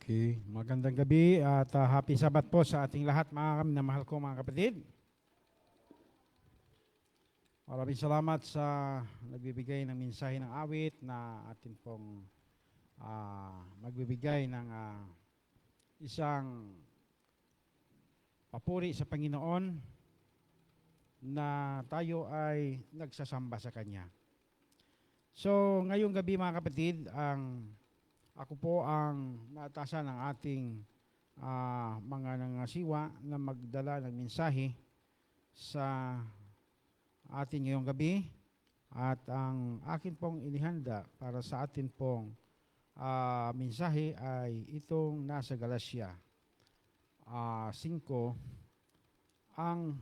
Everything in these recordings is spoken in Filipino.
Okay, magandang gabi at happy Sabat po sa ating lahat mga minamahal ko mga kapatid. Maraming salamat sa nagbibigay ng mensahe ng awit na atin pong magbibigay ng isang papuri sa Panginoon na tayo ay nagsasamba sa Kanya. So ngayong gabi mga kapatid, ako po ang naatasan ng ating mga nangasiwa na magdala ng mensahe sa atin ngayong gabi at ang akin pong inihanda para sa atin pong mensahe ay itong nasa Galatia 5, ang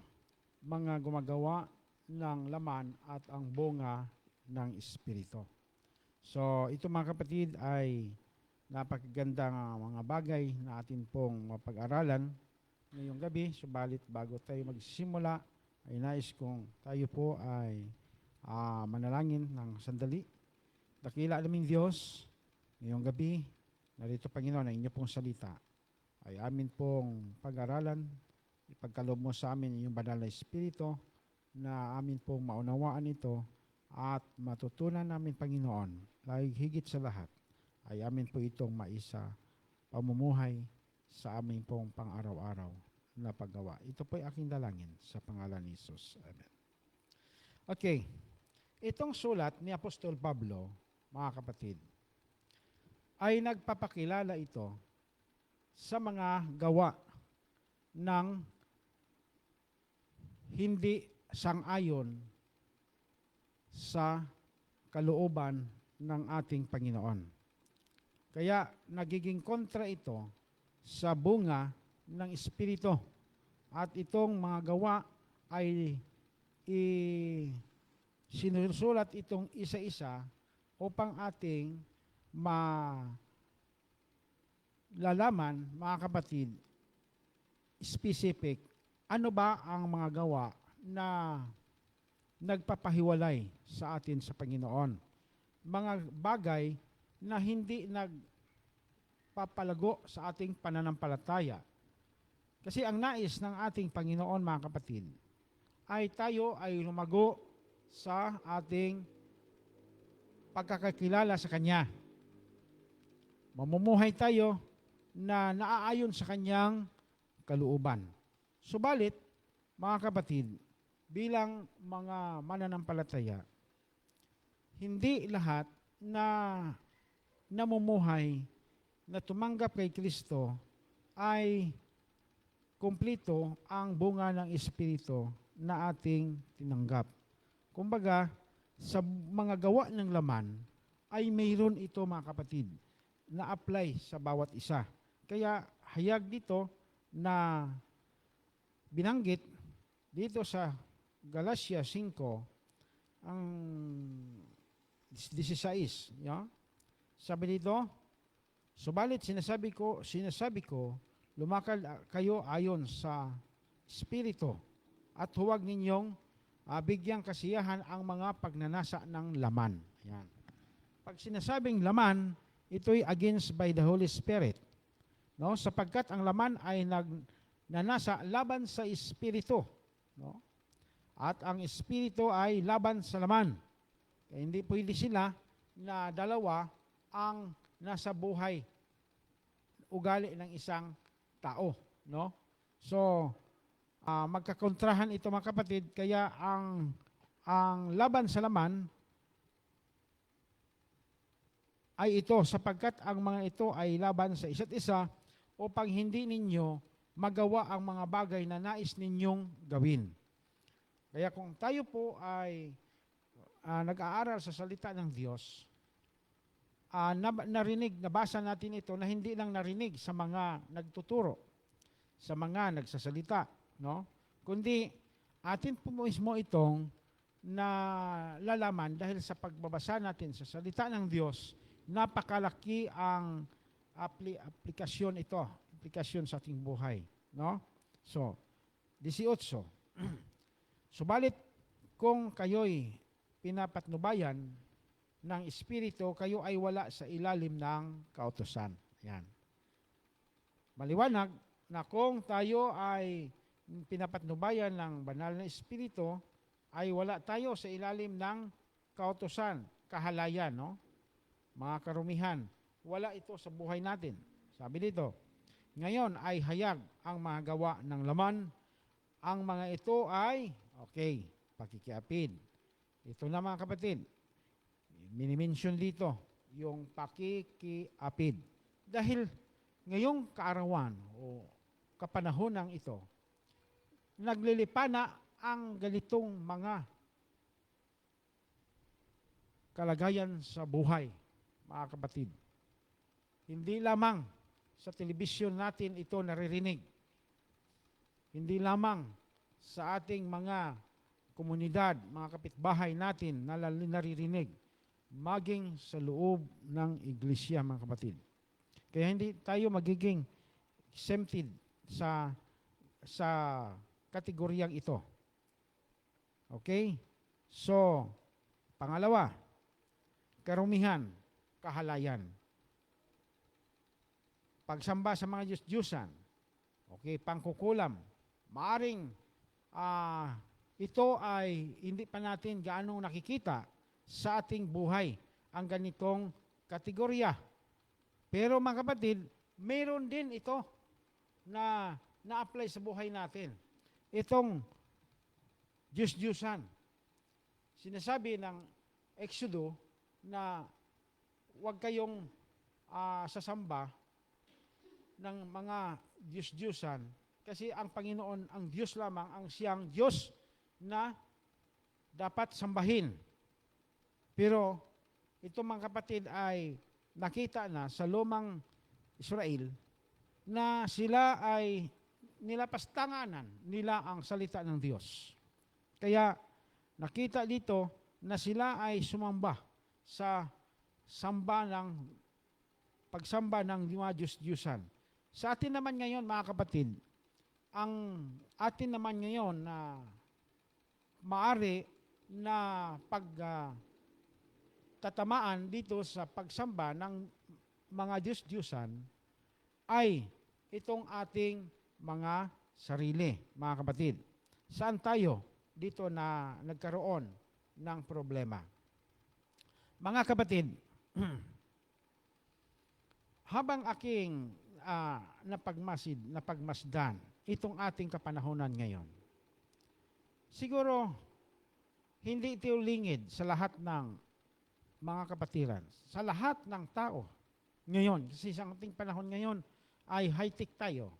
mga gumagawa ng laman at ang bunga ng Espiritu. So ito mga kapatid ay napakagandang mga bagay na atin pong mapag-aralan ngayong gabi. Subalit bago tayo magsisimula, ay nais kong tayo po ay manalangin ng sandali. Dakila naming Diyos, ngayong gabi, narito Panginoon ang inyo pong salita ay amin pong pag-aralan. Ipagkaloob mo sa amin yung banal na Espiritu na amin pong maunawaan ito at matutunan namin Panginoon, lagi higit sa lahat, ay amin po itong maisa pamumuhay sa amin pong pang-araw-araw na paggawa. Ito po ay aking dalangin sa pangalan ni Jesus. Amen. Okay, itong sulat ni Apostol Pablo, mga kapatid, ay nagpapakilala ito sa mga gawa ng hindi sang-ayon sa kalooban ng ating Panginoon. Kaya nagiging kontra ito sa bunga ng Espiritu. At itong mga gawa ay sinusulat itong isa-isa upang ating malalaman, mga kapatid, specific, ano ba ang mga gawa na nagpapahiwalay sa atin sa Panginoon. Mga bagay na hindi nagpapalago sa ating pananampalataya. Kasi ang nais ng ating Panginoon, mga kapatid, ay tayo ay lumago sa ating pagkakakilala sa Kanya. Mamumuhay tayo na naaayon sa Kanyang kalooban. Subalit, mga kapatid, bilang mga mananampalataya, hindi lahat na namumuhay na tumanggap kay Kristo ay kumplito ang bunga ng Espiritu na ating tinanggap. Kumbaga, sa mga gawa ng laman ay mayroon ito, mga kapatid, na apply sa bawat isa. Kaya hayag dito na binanggit dito sa Galatia 5 ang 16, sabi dito, subalit sinasabi ko, lumakad kayo ayon sa Espiritu at huwag ninyong bigyang kasiyahan ang mga pagnanasa ng laman. Yan. Pag sinasabing laman, ito'y against by the Holy Spirit. No? Sapagkat ang laman ay nanasa laban sa Espiritu. No? At ang Espiritu ay laban sa laman. Kaya hindi pwede sila na dalawa ang nasa buhay, ugali ng isang tao. No? So, magkakontrahan ito, mga kapatid, kaya ang laban sa laman ay ito, sapagkat ang mga ito ay laban sa isa't isa upang hindi ninyo magawa ang mga bagay na nais ninyong gawin. Kaya kung tayo po ay nag-aaral sa salita ng Diyos, nabasa natin ito na hindi lang narinig sa mga nagtuturo, sa mga nagsasalita, no? Kundi atin po mismo itong nalalaman dahil sa pagbabasa natin sa salita ng Diyos, napakalaki ang aplikasyon sa ating buhay, no? So, 18. Subalit kung kayo'y pinapatnubayan ng Espiritu, kayo ay wala sa ilalim ng kautusan. Yan. Maliwanag na kung tayo ay pinapatnubayan ng banal na Espiritu, ay wala tayo sa ilalim ng kautusan, kahalayan, no? Mga karumihan. Wala ito sa buhay natin. Sabi dito, ngayon ay hayag ang mga gawa ng laman. Ang mga ito ay, okay, pakikiapid. Ito na mga kapatid, minimension dito, yung pakikiapid. Dahil ngayong kaarawan o kapanahonang ito, naglilipana ang ganitong mga kalagayan sa buhay, mga kapatid. Hindi lamang sa telebisyon natin ito naririnig. Hindi lamang sa ating mga komunidad, mga kapitbahay natin na naririnig. Maging sa loob ng iglesia, mga kapatid. Kaya hindi tayo magiging exempted sa kategoryang ito. Okay? So, pangalawa, karumihan, kahalayan. Pagsamba sa mga Diyos-Diyusan, okay, pangkukulam, maaring ito ay hindi pa natin gaano nakikita sa ating buhay ang ganitong kategorya. Pero mga kapatid, mayroon din ito na na-apply sa buhay natin. Itong Diyos-Diyusan. Sinasabi ng Exodo na huwag kayong sasamba ng mga Diyos-Diyusan kasi ang Panginoon, ang Diyos lamang, ang siyang Diyos na dapat sambahin. Pero ito mga kapatid ay nakita na sa lumang Israel na sila ay nilapastanganan nila ang salita ng Diyos. Kaya nakita dito na sila ay sumamba sa pagsamba ng mga Diyos-Diyusan. Sa atin naman ngayon, mga kapatid, ang atin naman ngayon na maari na tatamaan dito sa pagsamba ng mga Diyos-Diyusan ay itong ating mga sarili, mga kapatid. Saan tayo dito na nagkaroon ng problema? Mga kapatid, habang aking napagmasdan itong ating kapanahonan ngayon, siguro hindi ito lingid sa lahat ng mga kapatiran, sa lahat ng tao ngayon, kasi sa ating panahon ngayon ay high-tech tayo.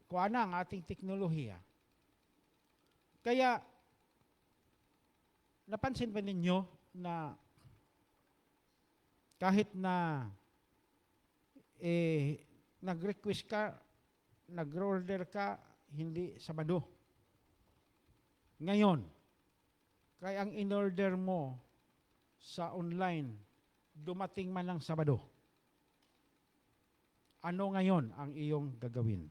Kuha na ang ating teknolohiya. Kaya, napansin ba ninyo na kahit na nag-request ka, nag-order ka, hindi Sabado. Ngayon, kaya ang in-order mo sa online, dumating man ng Sabado. Ano ngayon ang iyong gagawin?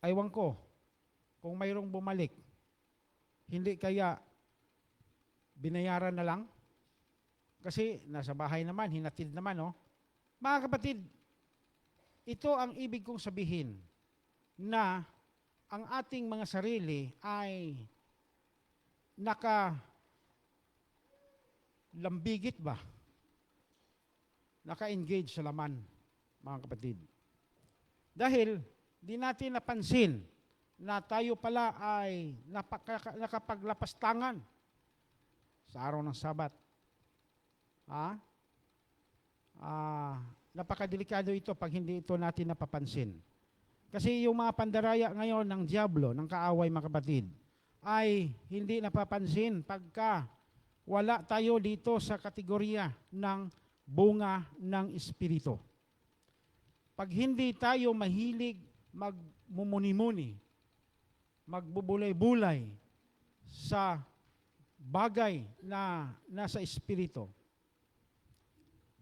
Aywan ko, kung mayroong bumalik, hindi kaya binayaran na lang? Kasi nasa bahay naman, hinatid naman, no? Mga kapatid, ito ang ibig kong sabihin na ang ating mga sarili ay nakalambigit ba? Naka-engage sa laman, mga kapatid. Dahil di natin napansin na tayo pala ay nakapaglapastangan sa araw ng Sabat. Napakadelikado ito pag hindi ito natin napapansin. Kasi yung mga pandaraya ngayon ng Diablo, ng kaaway, mga kapatid, ay hindi napapansin pagka wala tayo dito sa kategorya ng bunga ng Espiritu. Pag hindi tayo mahilig magmumuni-muni, magbubulay-bulay sa bagay na nasa Espiritu,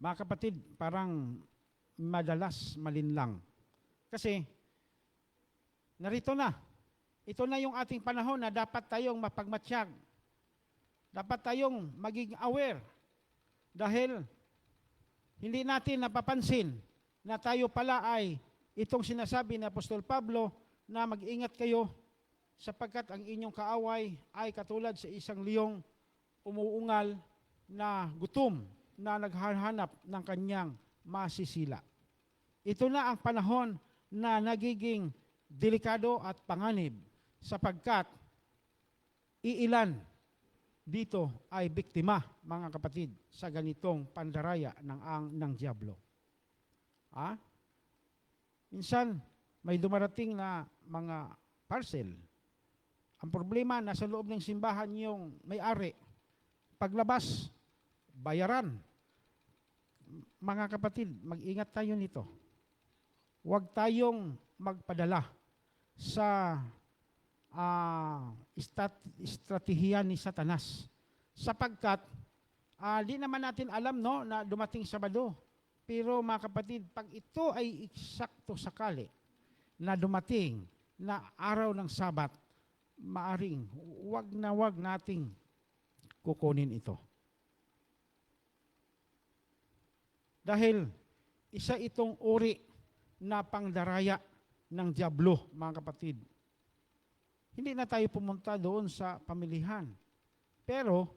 mga kapatid, parang madalas malinlang. Kasi, narito na. Ito na yung ating panahon na dapat tayong mapagmatsyag. Dapat tayong maging aware dahil hindi natin napapansin na tayo pala ay itong sinasabi ni Apostol Pablo na mag-ingat kayo sapagkat ang inyong kaaway ay katulad sa isang liyong umuungal na gutom na naghahanap ng kanyang masisila. Ito na ang panahon na nagiging delikado at panganib sapagkat iilan dito ay biktima, mga kapatid, sa ganitong pandaraya ng diablo. Minsan, may dumarating na mga parcel. Ang problema, nasa loob ng simbahan yung may-ari. Paglabas, bayaran. Mga kapatid, mag-ingat tayo nito. Huwag tayong magpadala sa estratehiya ni Satanas. Sapagkat, di naman natin alam no, na dumating Sabado. Pero mga kapatid, pag ito ay eksakto sakali na dumating na araw ng Sabat, maaring wag nating kukunin ito. Dahil isa itong uri na pangdaraya ng diablo, mga kapatid. Hindi na tayo pumunta doon sa pamilihan. Pero,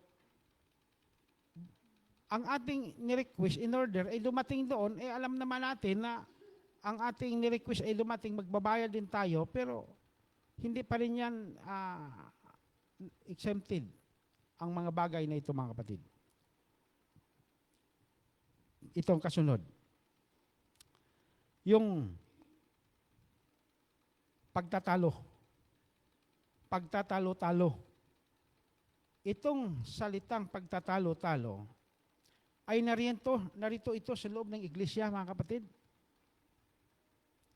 ang ating ni-request in order ay dumating doon, alam naman natin na ang ating ni-request ay dumating, magbabayad din tayo, pero hindi pa rin yan exempted ang mga bagay na ito, mga kapatid. Itong kasunod. Yung pagtatalo-talo. Itong salitang pagtatalo-talo ay narito ito sa loob ng iglesia, mga kapatid.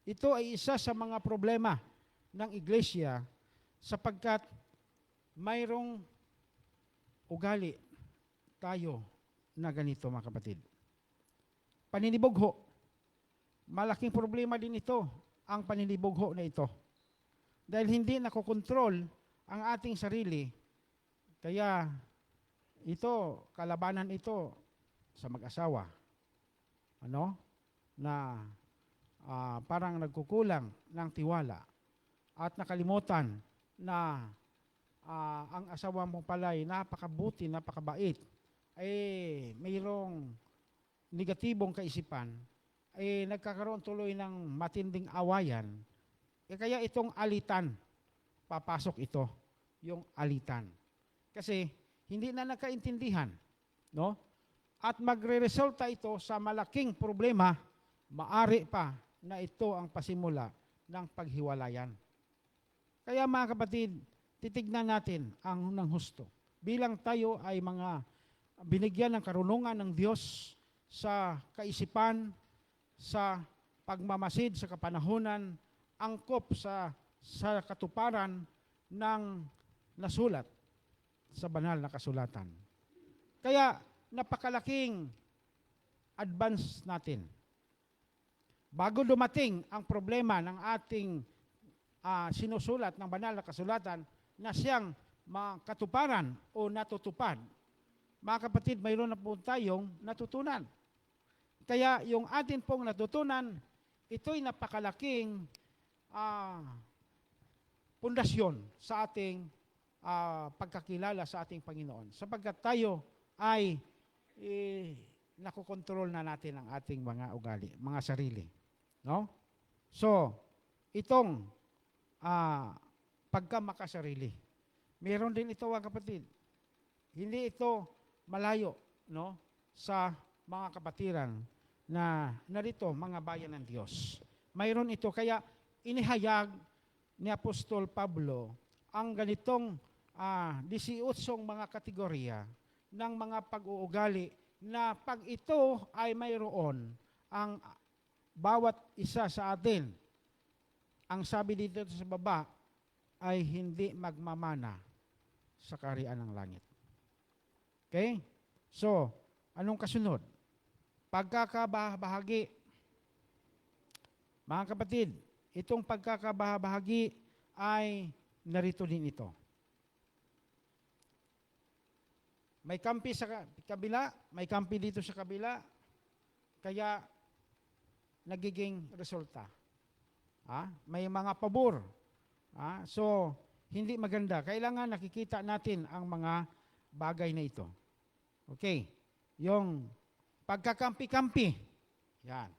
Ito ay isa sa mga problema ng iglesia sapagkat mayroong ugali tayo na ganito, mga kapatid. Paninibugho. Malaking problema din ito, ang paninibugho na ito. Dahil hindi nakokontrol ang ating sarili, kaya ito, kalabanan ito sa mag-asawa. Na parang nagkukulang ng tiwala at nakalimutan na ang asawa mo pala ay napakabuti, napakabait, mayroong negatibong kaisipan, nagkakaroon tuloy ng matinding awayan, kaya itong alitan, papasok ito, yung alitan. Kasi hindi na nagkaintindihan, no? At magre-resulta ito sa malaking problema, maari pa na ito ang pasimula ng paghiwalayan. Kaya mga kapatid, titignan natin ang unang husto. Bilang tayo ay mga binigyan ng karunungan ng Diyos sa kaisipan, sa pagmamasid sa kapanahunan, angkop sa katuparan ng nasulat sa banal na kasulatan. Kaya napakalaking advance natin. Bago dumating ang problema ng ating sinusulat ng banal na kasulatan na siyang makatuparan o natutupad, mga kapatid, mayroon na po tayong natutunan. Kaya yung atin pong natutunan, ito'y napakalaking pundasyon sa ating pagkakilala sa ating Panginoon. Sapagkat tayo ay nakokontrol na natin ang ating mga ugali, mga sarili. No? So, itong pagkamakasarili, meron din ito, mga kapatid. Hindi ito malayo, no, sa mga kapatiran na narito, mga bayan ng Diyos. Mayroon ito, kaya inihayag ni Apostol Pablo ang ganitong 18 mga kategorya ng mga pag-uugali na pag ito ay mayroon, ang bawat isa sa atin, ang sabi dito sa baba, ay hindi magmamana sa kaharian ng langit. Okay? So, anong kasunod? Pagkakabahagi. Mga kapatid, itong pagkakabahagi ay narito din ito. May kampi sa kabila, may kampi dito sa kabila, kaya nagiging resulta. May mga pabor. So, hindi maganda. Kailangan nakikita natin ang mga bagay na ito. Okay. Yung pagkakampi-kampi. Yan.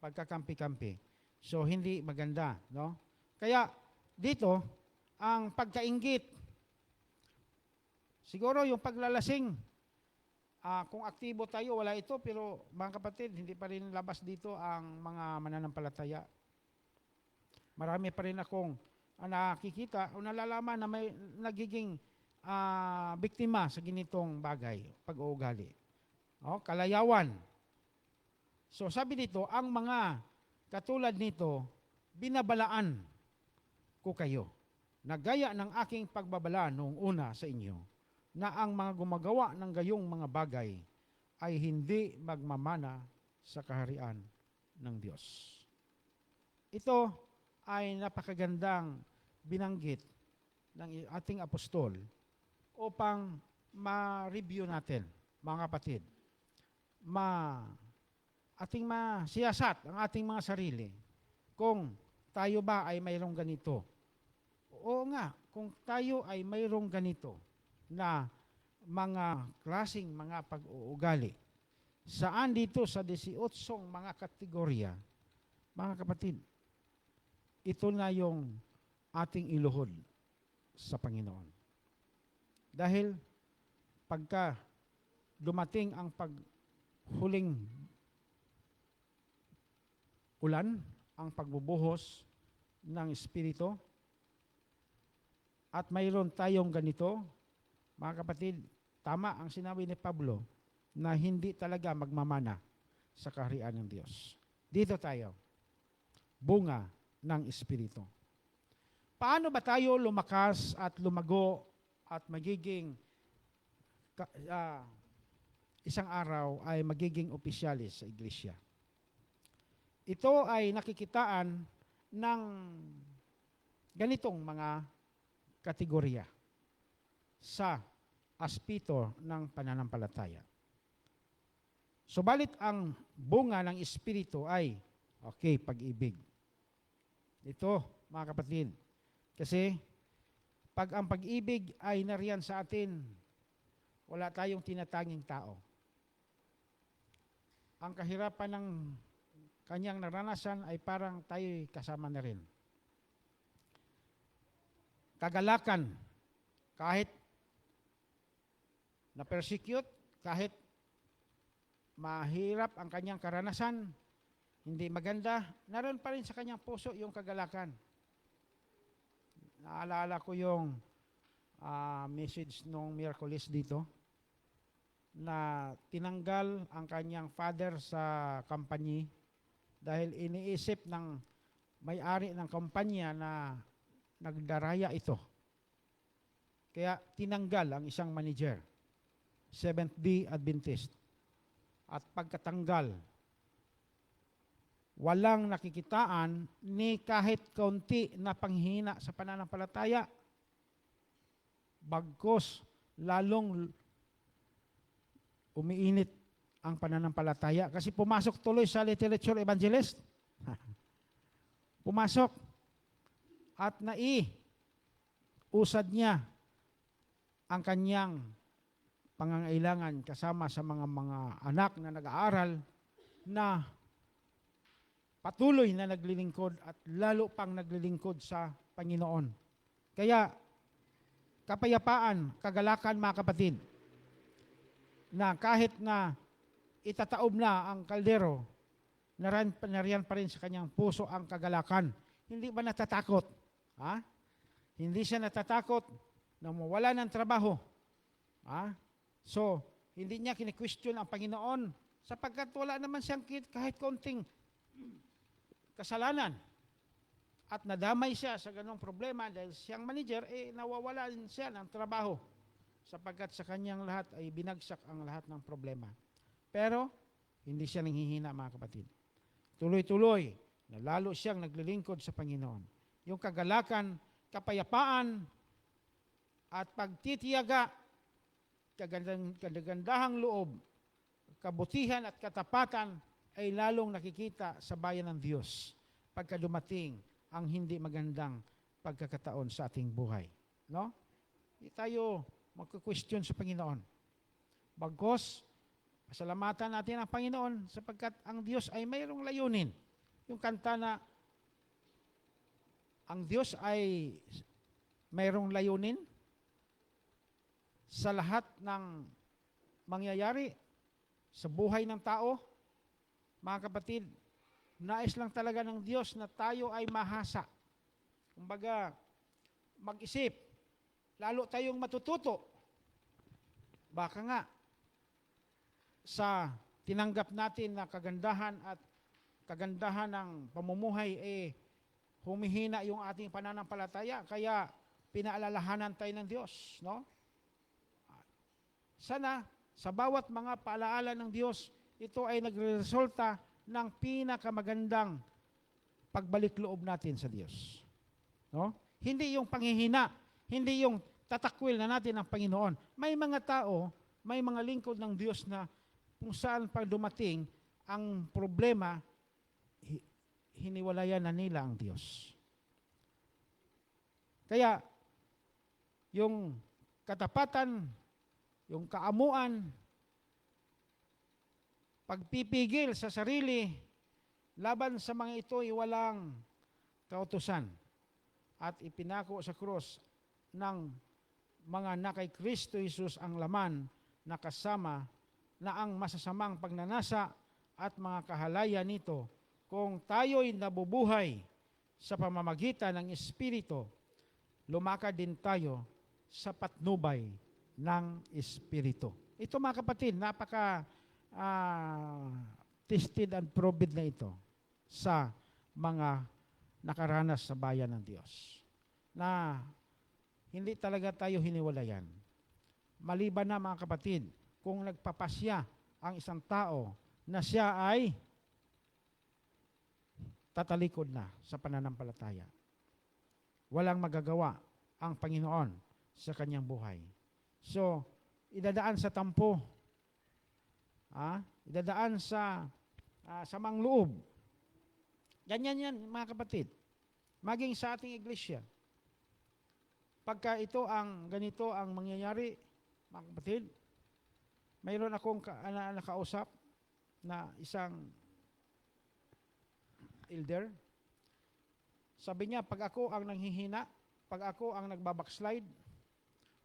Pagkakampi-kampi. So, hindi maganda. No? Kaya, dito, ang pagkainggit. Siguro yung paglalasing, kung aktibo tayo, wala ito, pero mga kapatid, hindi pa rin labas dito ang mga mananampalataya. Marami pa rin akong nakikita o nalalaman na may nagiging biktima sa ganitong bagay, pag-uugali. Kalayawan. So sabi dito, ang mga katulad nito, binabalaan ko kayo, na gaya ng aking pagbabala noong una sa inyo, na ang mga gumagawa ng gayong mga bagay ay hindi magmamana sa kaharian ng Diyos. Ito ay napakagandang binanggit ng ating apostol upang ma-review natin, mga kapatid. Ating masiyasat ang ating mga sarili kung tayo ba ay mayroong ganito. Oo nga, kung tayo ay mayroong ganito na mga klaseng mga pag-uugali, saan dito sa 18 mga kategorya, mga kapatid, ito na yung ating iluhod sa Panginoon. Dahil pagka dumating ang paghuling ulan, ang pagbubuhos ng Espiritu, at mayroon tayong ganito, mga kapatid, tama ang sinabi ni Pablo na hindi talaga magmamana sa kaharian ng Diyos. Dito tayo, bunga ng Espiritu. Paano ba tayo lumakas at lumago at magiging isang araw ay magiging opisyalis sa iglesia? Ito ay nakikitaan ng ganitong mga kategorya sa aspeto ng pananampalataya. Subalit ang bunga ng Espiritu ay, pag-ibig. Ito, mga kapatid, kasi pag ang pag-ibig ay nariyan sa atin, wala tayong tinatanging tao. Ang kahirapan ng kanyang naranasan ay parang tayo'y kasama na rin. Kagalakan, kahit na-persecute, kahit mahirap ang kanyang karanasan, hindi maganda, naroon pa rin sa kanyang puso yung kagalakan. Naalala ko yung message nung Miyerkules dito, na tinanggal ang kanyang father sa company dahil iniisip ng may-ari ng kumpanya na nagdaraya ito. Kaya tinanggal ang isang manager, Seventh-day Adventist. At pagkatanggal, walang nakikitaan ni kahit kaunti na panghina sa pananampalataya. Bagkus, lalong umiinit ang pananampalataya kasi pumasok tuloy sa literature evangelist. Pumasok at usad niya ang kanyang pangangailangan kasama sa mga anak na nag-aaral na patuloy na naglilingkod at lalo pang naglilingkod sa Panginoon. Kaya kapayapaan, kagalakan, mga kapatid, na kahit na itataob na ang kaldero, nariyan pa rin sa kanyang puso ang kagalakan. Hindi ba natatakot? Hindi siya natatakot na mawala ng trabaho. So, hindi niya kini-question ang Panginoon sapagkat wala naman siyang kahit konting kasalanan. At nadamay siya sa ganong problema dahil siyang manager, nawawalan siya ng trabaho sapagkat sa kanyang lahat ay binagsak ang lahat ng problema. Pero, hindi siya nanghihina, mga kapatid. Tuloy-tuloy, na lalo siyang naglilingkod sa Panginoon. Yung kagalakan, kapayapaan, at pagtitiyaga kagandahang loob, kabutihan at katapatan ay lalong nakikita sa bayan ng Diyos pagka dumating ang hindi magandang pagkakataon sa ating buhay. No? Hindi tayo magka-question sa Panginoon. Bagkus, pasalamatan natin ang Panginoon sapagkat ang Diyos ay mayroong layunin. Yung kanta na ang Diyos ay mayroong layunin sa lahat ng mangyayari sa buhay ng tao. Mga kapatid, nais lang talaga ng Diyos na tayo ay mahasa. Kumbaga, mag-isip, lalo tayong matututo. Baka nga, sa tinanggap natin na kagandahan ng pamumuhay, humihina yung ating pananampalataya, kaya pinaalalahanan tayo ng Diyos, no? Sana, sa bawat mga paalaala ng Diyos, ito ay nagresulta ng pinakamagandang pagbalik loob natin sa Diyos. No? Hindi yung panghihina, hindi yung tatakwil na natin ang Panginoon. May mga tao, may mga lingkod ng Diyos na kung saan pag dumating ang problema, hiniwalayan na nila ang Diyos. Kaya, yung katapatan, yung kaamuan, pagpipigil sa sarili, laban sa mga ito ay walang kautusan at ipinako sa krus ng mga na kay Kristo Jesus ang laman na kasama na ang masasamang pagnanasa at mga kahalayan nito kung tayo'y nabubuhay sa pamamagitan ng Espiritu, lumakad din tayo sa patnubay ng Espiritu. Ito mga kapatid, napaka tested and proved na ito sa mga nakaranas sa bayan ng Diyos. Na hindi talaga tayo hiniwalayan. Maliban na mga kapatid, kung nagpapasya ang isang tao na siya ay tatalikod na sa pananampalataya. Walang magagawa ang Panginoon sa kanyang buhay. So, idadaan sa tampo, idadaan sa samang loob. Ganyan yan, mga kapatid. Maging sa ating iglesia. Pagka ito ang ganito ang mangyayari, mga kapatid, mayroon akong nakausap na isang elder. Sabi niya, pag ako ang nanghihina, pag ako ang nagbabackslide,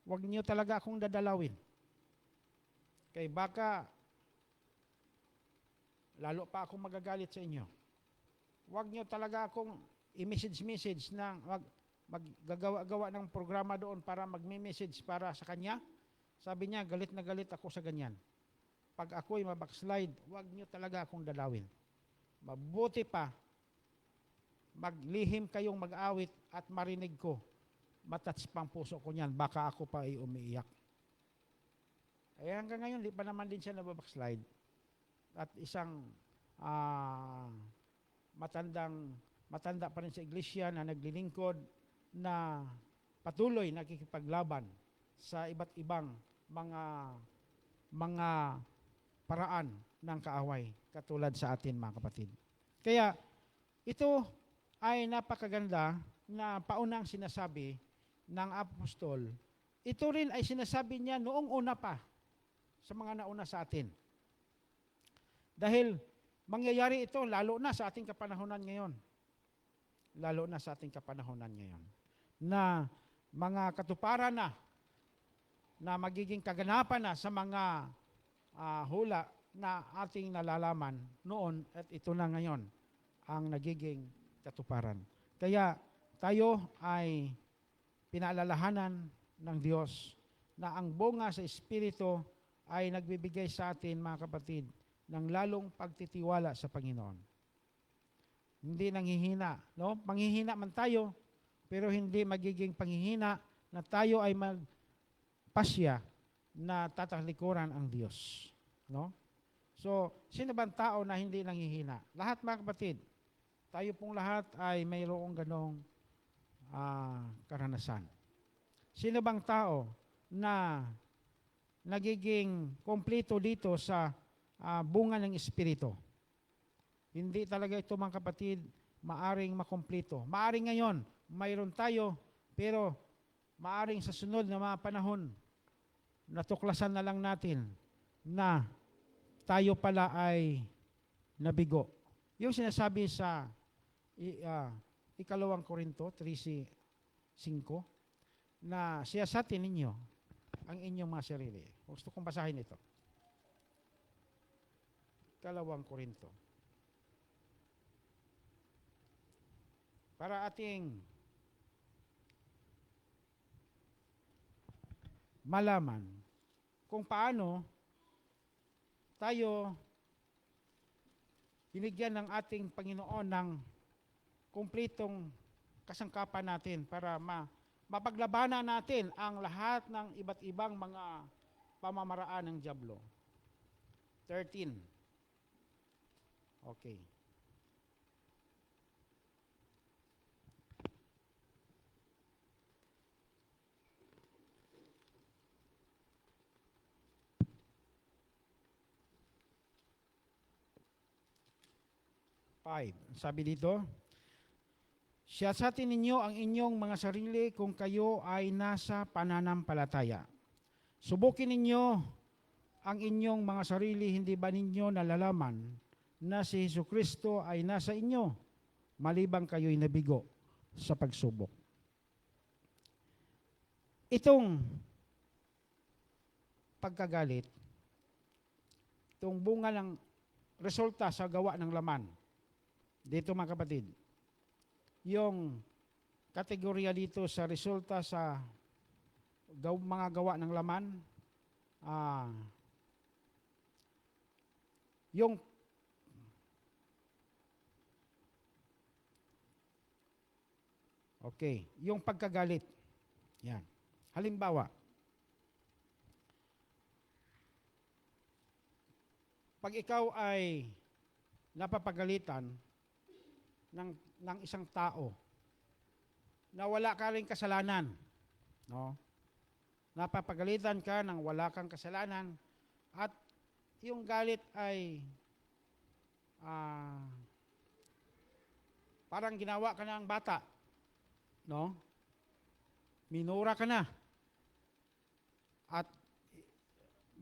huwag niyo talaga akong dadalawin. Kaya baka lalo pa akong magagalit sa inyo. Huwag niyo talaga akong i-message na maggagawa ng programa doon para magme-message para sa kanya. Sabi niya, galit na galit ako sa ganyan. Pag ako'y mabackslide, huwag niyo talaga akong dadalawin. Mabuti pa, maglihim kayong mag-awit at marinig ko. Matats pang puso ko niyan, baka ako pa ay umiiyak. Eh hanggang ngayon, di pa naman din siya nababackslide. At isang matanda pa rin sa iglesia na naglilingkod na patuloy nakikipaglaban sa iba't ibang mga paraan ng kaaway katulad sa atin mga kapatid. Kaya ito ay napakaganda na paunang sinasabi ng apostol. Ito rin ay sinasabi niya noong una pa sa mga nauna sa atin. Dahil mangyayari ito lalo na sa ating kapanahunan ngayon. Lalo na sa ating kapanahunan ngayon. Na mga katuparan na magiging kaganapan na sa mga hula na ating nalalaman noon at ito na ngayon ang nagiging katuparan. Kaya tayo ay pinaalalahanan ng Diyos na ang bunga sa Espiritu ay nagbibigay sa atin mga kapatid ng lalong pagtitiwala sa Panginoon. Hindi nanghihina, no? Manghihina man tayo, pero hindi magiging panghihina na tayo ay magpasya na tatalikuran ang Diyos, no? So, sino bang tao na hindi nanghihina? Lahat mga kapatid, tayo pong lahat ay mayroong ganong karanasan. Sino bang tao na nagiging kompleto dito sa bunga ng Espiritu. Hindi talaga ito mga kapatid maaring makompleto. Maaring ngayon, mayroon tayo, pero maaring sa sunod na mga panahon, natuklasan na lang natin na tayo pala ay nabigo. Yung sinasabi sa 2 Korinto 3:5 na siyasatin ninyo ang inyong mga sarili. Gusto kong basahin ito. 2 Korinto. Para ating malaman kung paano tayo binigyan ng ating Panginoon ng kumpletong kasangkapan natin para mapaglabanan natin ang lahat ng iba't ibang mga pamamaraan ng dyablo. 13. Okay. Sabi dito, siyasatin ninyo ang inyong mga sarili kung kayo ay nasa pananampalataya. Subukin ninyo ang inyong mga sarili, hindi ba ninyo nalalaman na si Jesucristo ay nasa inyo, malibang kayo'y nabigo sa pagsubok. Itong pagkagalit, itong bunga ng resulta sa gawa ng laman, dito mga kapatid, yung kategorya dito sa resulta sa mga gawa ng laman, yung pagkagalit. Yan. Halimbawa, pag ikaw ay napapagalitan ng isang tao na wala ka ring kasalanan, no? Napapagalitan ka ng wala kang kasalanan at yung galit ay parang ginawa ka ng bata, no? Minura ka na at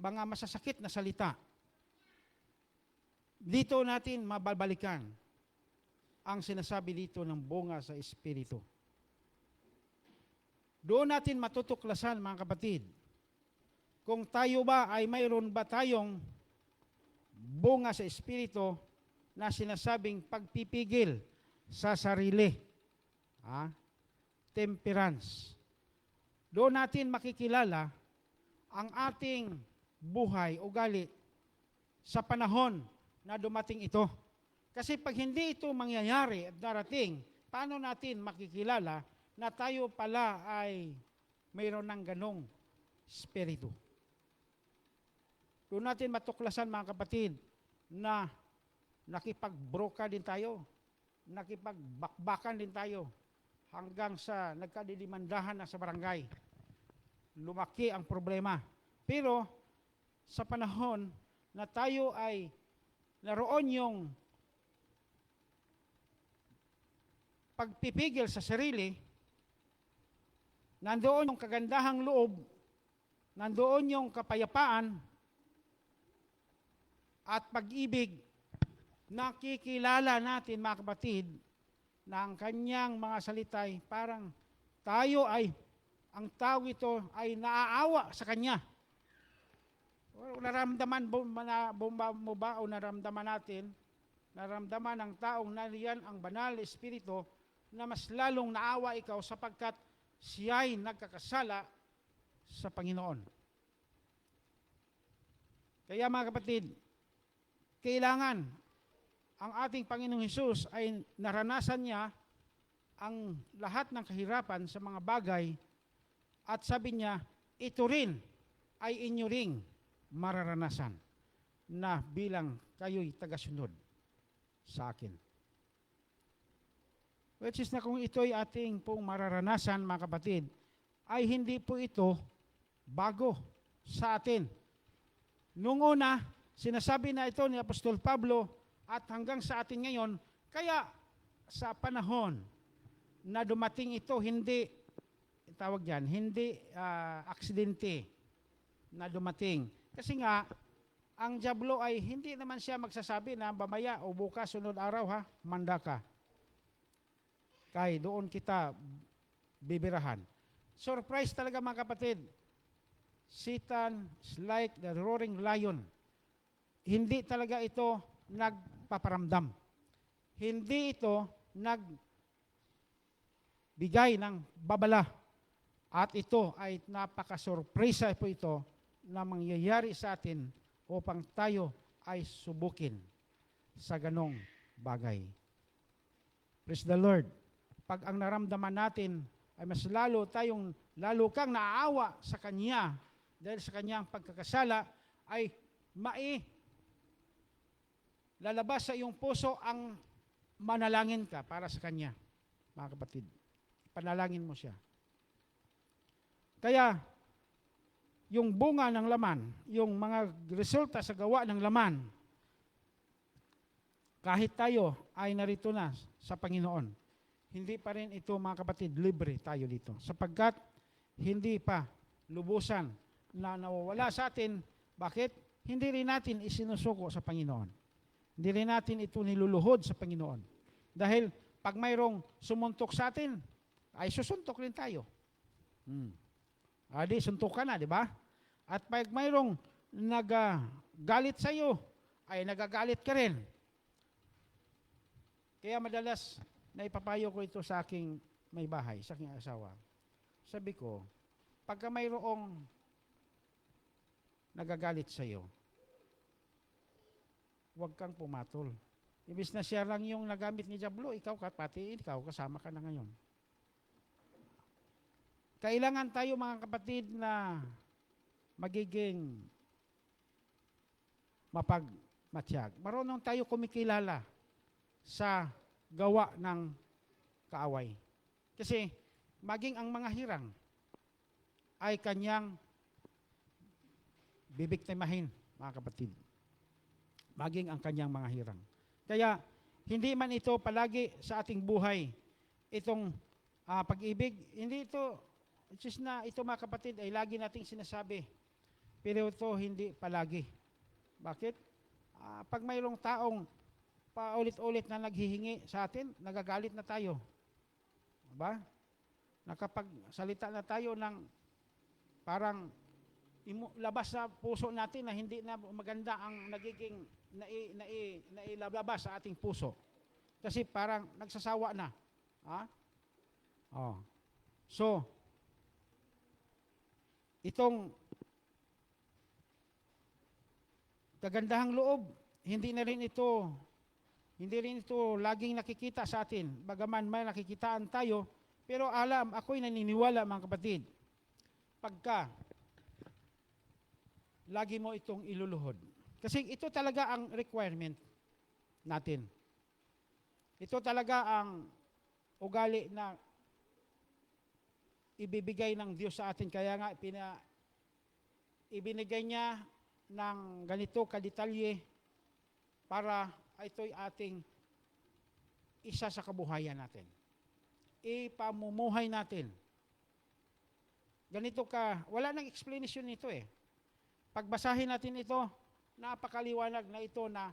mga masasakit na salita. Dito natin mababalikan ang sinasabi dito ng bunga sa Espiritu. Doon natin matutuklasan mga kapatid, kung tayo ba ay mayroon ba tayong bunga sa Espiritu na sinasabing pagpipigil sa sarili. Temperance. Doon natin makikilala ang ating buhay, ugali sa panahon na dumating ito. Kasi pag hindi ito mangyayari at darating, paano natin makikilala na tayo pala ay mayroon ng ganong espiritu? Doon natin matuklasan mga kapatid na nakipagbroka din tayo, nakipagbakbakan din tayo hanggang sa nagkadidimandahan na sa barangay. Lumaki ang problema. Pero sa panahon na tayo ay naroon yung pagpipigil sa sarili, nandoon yung kagandahang loob, nandoon yung kapayapaan at pag-ibig, nakikilala natin mga kapatid na ang kanyang mga salitay parang tayo ay, ang tao ito ay naaawa sa kanya. Naramdaman mo ba o naramdaman natin, naramdaman ng taong nariyan ang banal na espiritu na mas lalong naawa ikaw sapagkat siya'y nagkakasala sa Panginoon. Kaya mga kapatid, kailangan ang ating Panginoong Hesus ay naranasan niya ang lahat ng kahirapan sa mga bagay at sabi niya, ito rin ay inyo ring mararanasan na bilang kayo'y tagasunod sa akin. Which is na kung ito'y ating pong mararanasan, mga kapatid, ay hindi po ito bago sa atin. Noong una, sinasabi na ito ni Apostol Pablo at hanggang sa atin ngayon, kaya sa panahon na dumating ito, hindi, tawag diyan, hindi aksidente na dumating. Kasi nga, ang dyablo ay hindi naman siya magsasabi na mamaya o bukas, sunod araw ha, manda ka. Kaya doon kita bibirahan. Surprise talaga mga kapatid. Satan is like the roaring lion. Hindi talaga ito nagpaparamdam. Hindi ito nagbigay ng babala. At ito ay napaka-surpresa po ito na mangyayari sa atin upang tayo ay subukin sa ganong bagay. Praise the Lord. Pag ang naramdaman natin ay mas lalo kang naaawa sa Kanya dahil sa Kanyang pagkakasala, ay lalabas sa iyong puso ang manalangin ka para sa Kanya, mga kapatid. Panalangin mo siya. Kaya, yung bunga ng laman, yung mga resulta sa gawa ng laman, kahit tayo ay narito na sa Panginoon, hindi pa rin ito mga kapatid, libre tayo dito. Sapagkat hindi pa lubusan na nawawala sa atin. Bakit? Hindi rin natin isinusuko sa Panginoon. Hindi rin natin ito niluluhod sa Panginoon. Dahil pag mayroong sumuntok sa atin, ay susuntok rin tayo. Adi, suntok ka na, di ba? At pag mayroong nagagalit sa iyo, ay nagagalit ka rin. Kaya madalas, naipapayo ko ito sa aking may bahay, sa aking asawa. Sabi ko, pagka mayroong nagagalit sa iyo, huwag kang pumatol. Ibig na siya lang yung nagamit ni Diablo, ikaw kasama ka na ngayon. Kailangan tayo mga kapatid na magiging mapagmatiyag. Marunong tayo kumikilala sa gawa ng kaaway. Kasi maging ang mga hirang ay kanyang bibiktimahin, mga kapatid. Maging ang kanyang mga hirang. Kaya hindi man ito palagi sa ating buhay itong pag-ibig, hindi ito, ito mga kapatid ay lagi nating sinasabi. Pero ito hindi palagi. Bakit? Pag mayroong taong paulit-ulit na naghihingi sa atin, nagagalit na tayo. Diba? Nakapagsalita na tayo ng parang labas sa puso natin na hindi na maganda ang nagiging nailabas sa ating puso. Kasi parang nagsasawa na. So, itong kagandahang loob, hindi rin ito laging nakikita sa atin. Bagaman may nakikitaan tayo, pero ako'y naniniwala mga kapatid, pagka lagi mo itong iluluhod. Kasi ito talaga ang requirement natin. Ito talaga ang ugali na ibibigay ng Diyos sa atin. Kaya nga, ibinigay niya ng ganito kadetalye para ito'y ating isa sa kabuhayan natin. Ipamumuhay natin. Ganito wala nang explanation nito eh. Pagbasahin natin ito, napakaliwanag na ito na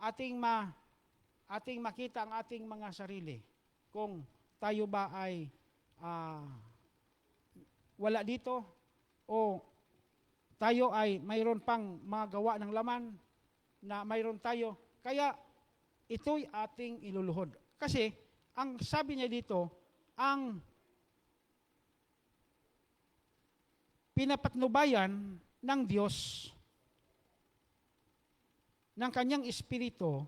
ating makita ang ating mga sarili. Kung tayo ba ay wala dito o tayo ay mayroon pang mga gawa ng laman na mayroon tayo. Kaya ito'y ating iluluhod. Kasi ang sabi niya dito, ang pinapatnubayan ng Diyos ng kanyang espiritu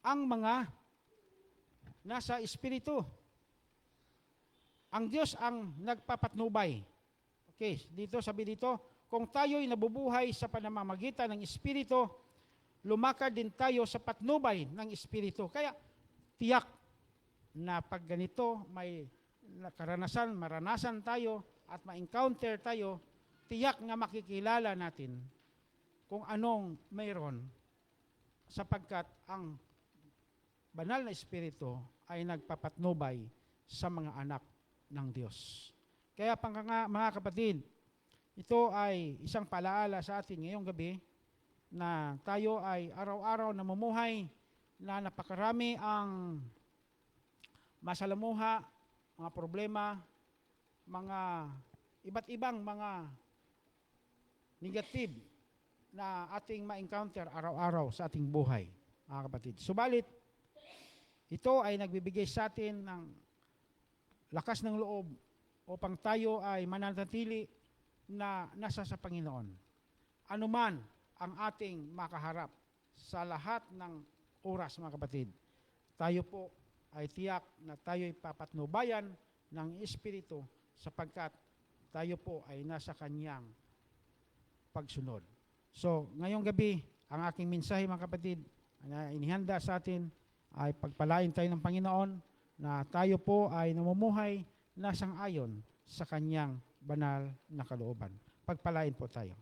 ang mga nasa espiritu. Ang Diyos ang nagpapatnubay. Okay, sabi dito, kung tayo'y nabubuhay sa panamamagitan ng espiritu, lumakad din tayo sa patnubay ng espiritu. Kaya tiyak na pag ganito may maranasan tayo at ma-encounter tayo tiyak nga makikilala natin kung anong mayroon sapagkat ang banal na Espiritu ay nagpapatnubay sa mga anak ng Diyos. Kaya mga kapatid, ito ay isang palaala sa atin ngayong gabi na tayo ay araw-araw namumuhay na napakarami ang masalamuha, mga problema, mga iba't ibang mga negative na ating ma-encounter araw-araw sa ating buhay, mga kapatid. Subalit, ito ay nagbibigay sa atin ng lakas ng loob upang tayo ay mananatili na nasa sa Panginoon. Anuman ang ating makaharap sa lahat ng oras, mga kapatid, tayo po ay tiyak na tayo ay papatnubayan ng Espiritu sapagkat tayo po ay nasa Kanyang pagsunod. So, ngayong gabi, ang aking mensahe, mga kapatid, na inihanda sa atin ay pagpalain tayo ng Panginoon na tayo po ay namumuhay na sang-ayon sa Kanyang banal na kalooban. Pagpalain po tayo.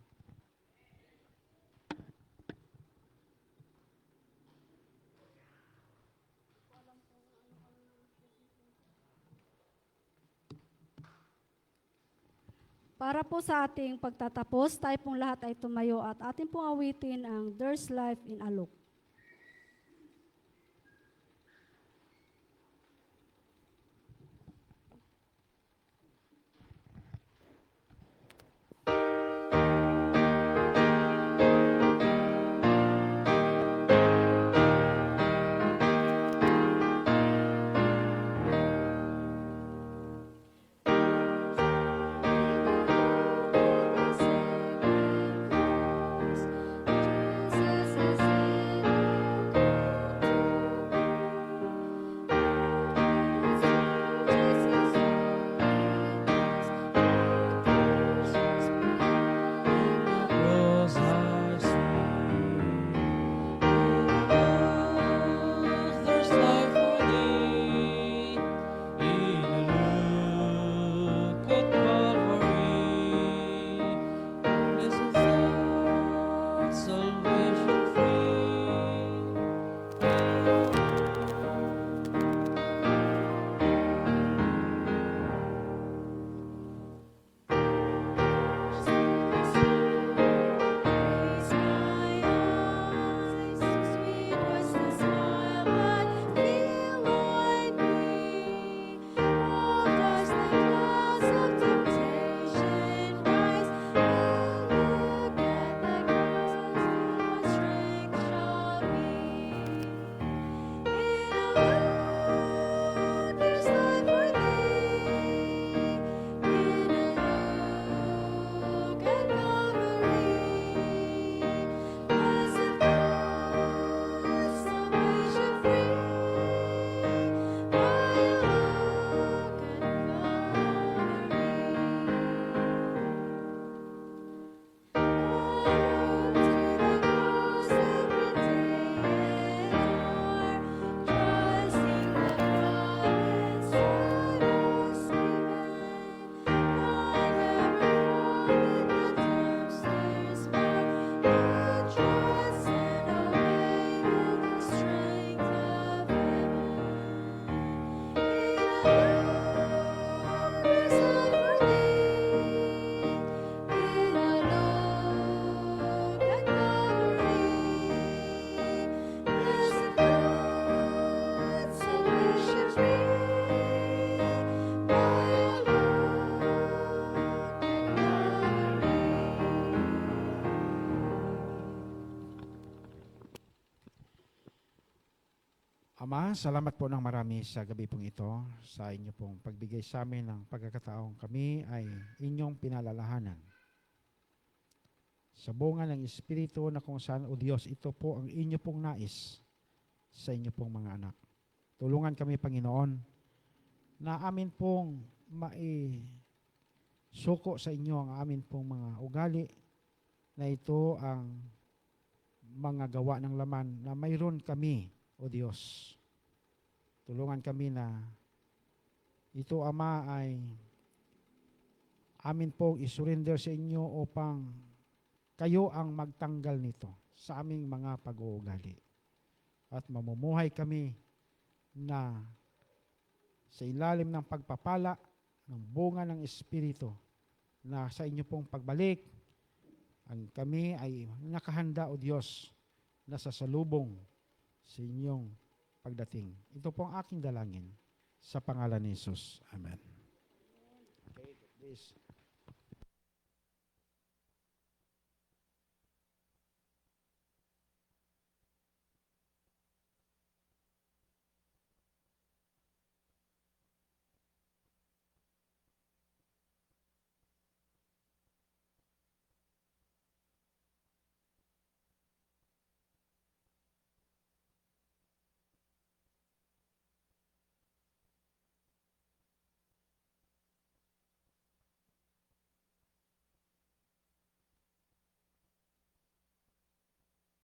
Para po sa ating pagtatapos, tayo pong lahat ay tumayo at ating pong awitin ang There's Life in Alok. Ama, salamat po ng marami sa gabi pong ito, sa inyo pong pagbigay sa amin ng pagkakataong kami ay inyong pinalalahanan. Sa bunga ng Espiritu na kung saan, O Diyos, ito po ang inyo pong nais sa inyo pong mga anak. Tulungan kami, Panginoon, na amin pong suko sa inyo ang amin pong mga ugali na ito ang mga gawa ng laman na mayroon kami, O Diyos. Tulungan kami na ito, Ama, ay amin pong isurrender sa inyo upang kayo ang magtanggal nito sa aming mga pag-uugali. At mamumuhay kami na sa ilalim ng pagpapala ng bunga ng Espiritu na sa inyo pong pagbalik, ang kami ay nakahanda o Diyos na sasalubong sa inyong pagdating. Ito po ang aking dalangin sa pangalan ni Jesus. Amen. Okay, please.